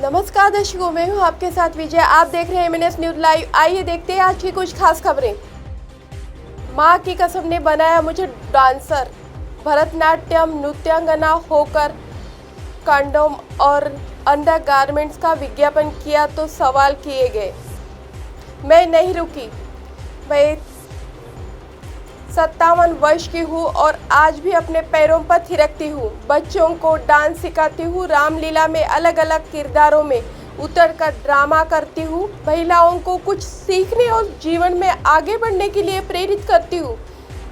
नमस्कार दर्शकों, मैं हूं आपके साथ विजय। आप देख रहे हैं MNS न्यूज लाइव। आइए देखते हैं आज की कुछ खास खबरें। मां की कसम ने बनाया मुझे डांसर। भरतनाट्यम नृत्यांगना होकर कंडोम और अंडरगारमेंट्स का विज्ञापन किया तो सवाल किए गए। मैं नहीं रुकी। मैं 57 वर्ष की हूँ और आज भी अपने पैरों पर थिरकती हूँ। बच्चों को डांस सिखाती हूँ। रामलीला में अलग अलग किरदारों में उतरकर ड्रामा करती हूँ। महिलाओं को कुछ सीखने और जीवन में आगे बढ़ने के लिए प्रेरित करती हूँ।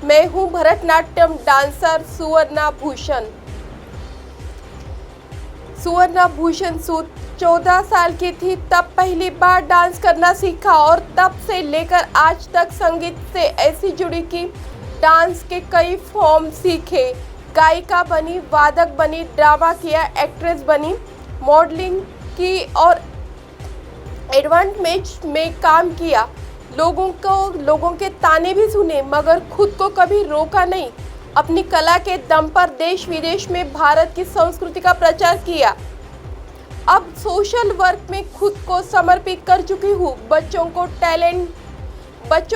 मैं हूँ भरतनाट्यम डांसर सुवर्णा भूषण। सुवर्णा भूषण सूद 14 साल की थी तब पहली बार डांस करना सीखा और तब से लेकर आज तक संगीत से ऐसी जुड़ी कि डांस के कई फॉर्म सीखे। गायिका बनी, वादक बनी, ड्रामा किया, एक्ट्रेस बनी, मॉडलिंग की और एडवर्टाइजमेंट में काम किया। लोगों के ताने भी सुने मगर खुद को कभी रोका नहीं। अपनी कला के दम पर देश विदेश में भारत की संस्कृति का प्रचार किया। अब सोशल वर्क में खुद को समर्पित कर चुकी हूँ। बच्चों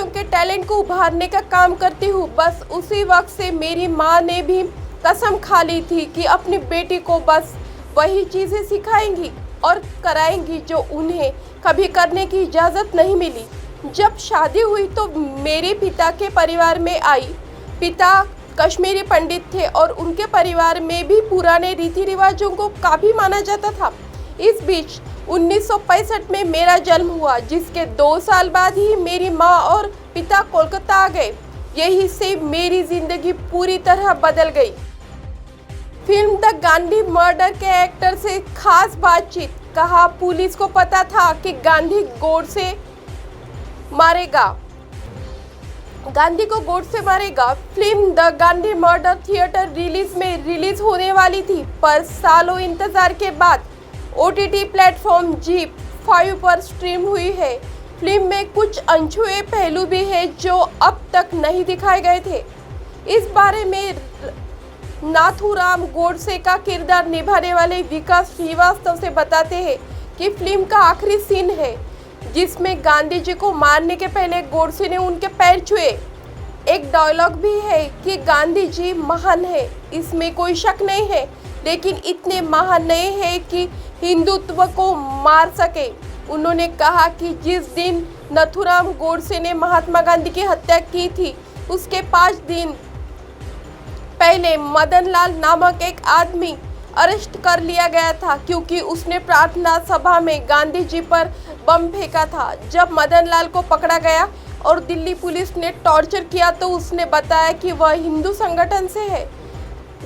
के टैलेंट को उभारने का काम करती हूँ। बस उसी वक्त से मेरी माँ ने भी कसम खा ली थी कि अपनी बेटी को बस वही चीज़ें सिखाएंगी और कराएंगी जो उन्हें कभी करने की इजाज़त नहीं मिली। जब शादी हुई तो मेरे पिता के परिवार में आई। पिता कश्मीरी पंडित थे और उनके परिवार में भी पुराने रीति रिवाजों को काफ़ी माना जाता था। इस बीच 1965 में मेरा जन्म हुआ, जिसके 2 साल बाद ही मेरी माँ और पिता कोलकाता आ गए। यही से मेरी जिंदगी पूरी तरह बदल गई। फिल्म द गांधी मर्डर के एक्टर से खास बातचीत। कहा, पुलिस को पता था कि गांधी को गोड से मारेगा। Film the Gandhi murder theatre release होने वाली थी, पर सालों इंतजार के बाद OTT प्लेटफॉर्म ZEE5 पर स्ट्रीम हुई है। फिल्म में कुछ अनछुए पहलू भी हैं जो अब तक नहीं दिखाए गए थे। इस बारे में नाथूराम गोडसे का किरदार निभाने वाले विकास श्रीवास्तव से बताते हैं कि फिल्म का आखिरी सीन है जिसमें गांधी जी को मारने के पहले गोडसे ने उनके पैर छुए। एक डायलॉग भी है कि गांधी जी महान है, इसमें कोई शक नहीं है, लेकिन इतने महान नहीं है कि हिंदुत्व को मार सके। उन्होंने कहा कि जिस दिन नाथूराम गोडसे ने महात्मा गांधी की हत्या की थी उसके 5 दिन पहले मदन लाल नामक एक आदमी अरेस्ट कर लिया गया था क्योंकि उसने प्रार्थना सभा में गांधी जी पर बम फेंका था। जब मदन लाल को पकड़ा गया और दिल्ली पुलिस ने टॉर्चर किया तो उसने बताया कि वह हिंदू संगठन से है।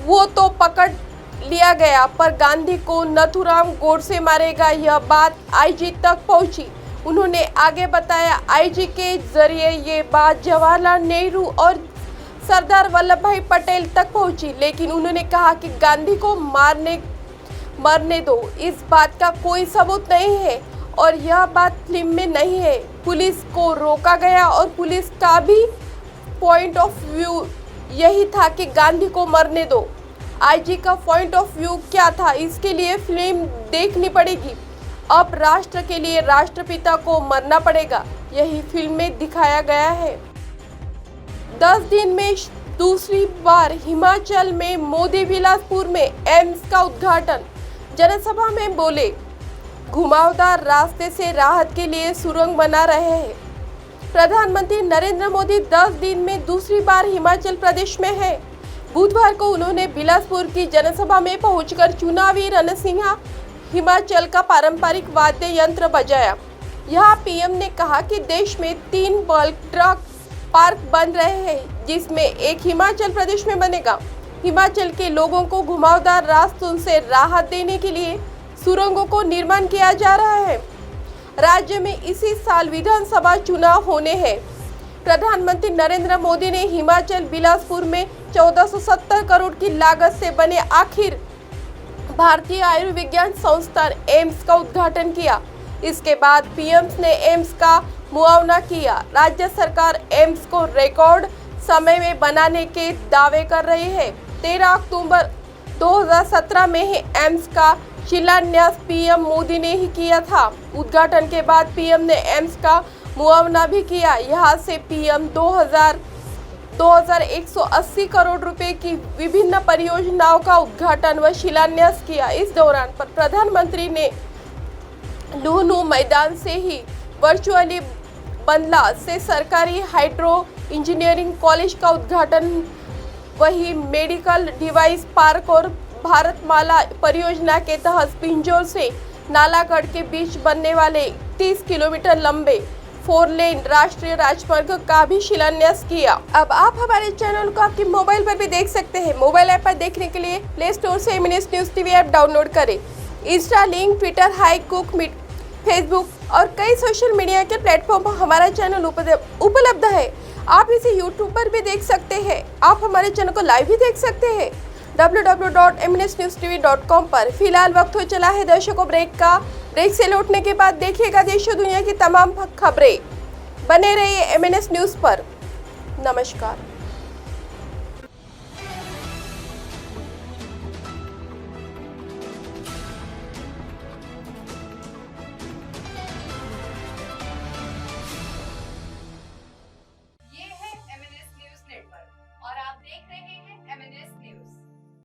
वो तो पकड़ लिया गया, पर गांधी को नाथूराम गोडसे मारेगा यह बात IG तक पहुंची। उन्होंने आगे बताया, IG के जरिए ये बात जवाहरलाल नेहरू और सरदार वल्लभ भाई पटेल तक पहुंची, लेकिन उन्होंने कहा कि गांधी को मरने दो। इस बात का कोई सबूत नहीं है और यह बात फिल्म में नहीं है। पुलिस को रोका गया और पुलिस का भी पॉइंट ऑफ व्यू यही था कि गांधी को मरने दो। IG का पॉइंट ऑफ व्यू क्या था, इसके लिए फिल्म देखनी पड़ेगी। अब राष्ट्र के लिए राष्ट्रपिता को मरना पड़ेगा, यही फिल्म में दिखाया गया है। 10 दिन में दूसरी बार हिमाचल में मोदी बिलासपुर में एम्स का उद्घाटन। जनसभा में बोले, घुमावदार रास्ते से राहत के लिए सुरंग बना रहे हैं। प्रधानमंत्री नरेंद्र मोदी 10 दिन में दूसरी बार हिमाचल प्रदेश में है। बुधवार को उन्होंने बिलासपुर की जनसभा में पहुंचकर चुनावी रणसिंहा हिमाचल का पारंपरिक वाद्य यंत्र बजाया। यहाँ PM ने कहा कि देश में 3 बल्क ट्रक पार्क बन रहे हैं, जिसमें एक हिमाचल प्रदेश में बनेगा। हिमाचल के लोगों को घुमावदार रास्तों से राहत देने के लिए सुरंगों को निर्माण किया जा रहा है। राज्य में इसी साल विधानसभा चुनाव होने हैं। प्रधानमंत्री नरेंद्र मोदी ने हिमाचल बिलासपुर में 1470 करोड़ की लागत से बने आखिर भारतीय आयुर्विज्ञान संस्थान एम्स का उद्घाटन किया। इसके बाद PM ने एम्स का मुआयना किया। राज्य सरकार एम्स को रिकॉर्ड समय में बनाने के दावे कर रही है। 13 अक्टूबर 2017 में ही एम्स का शिलान्यास पीएम मोदी ने ही किया था। उद्घाटन के बाद पीएम ने एम्स का मुआयना भी किया। यहाँ से पीएम 2180 करोड़ रुपए की विभिन्न परियोजनाओं का उद्घाटन व शिलान्यास किया। इस दौरान प्रधानमंत्री ने लुहनु मैदान से ही वर्चुअली बंदला से सरकारी हाइड्रो इंजीनियरिंग कॉलेज का उद्घाटन, वही मेडिकल डिवाइस पार्क और भारतमाला परियोजना के तहत पिंजौर से नालागढ़ के बीच बनने वाले 30 किलोमीटर लंबे 4 लेन राष्ट्रीय राजमार्ग का भी शिलान्यास किया। अब आप हमारे चैनल को आपके मोबाइल पर भी देख सकते हैं। मोबाइल ऐप पर देखने के लिए प्ले स्टोर से MNS news TV app download करें। इंस्टा, लिंक, ट्विटर, हाई कुक, मीट, फेसबुक और कई सोशल मीडिया के प्लेटफॉर्म पर हमारा चैनल उपलब्ध है। आप इसे यूट्यूब पर भी देख सकते हैं। आप हमारे चैनल को लाइव भी देख सकते हैं www.mnsnewstv.com पर। फिलहाल वक्त हो चला है दर्शकों ब्रेक का। ब्रेक से लौटने के बाद देखिएगा देश और दुनिया की तमाम खबरें। बने रहिए एमएनएस न्यूज पर। नमस्कार।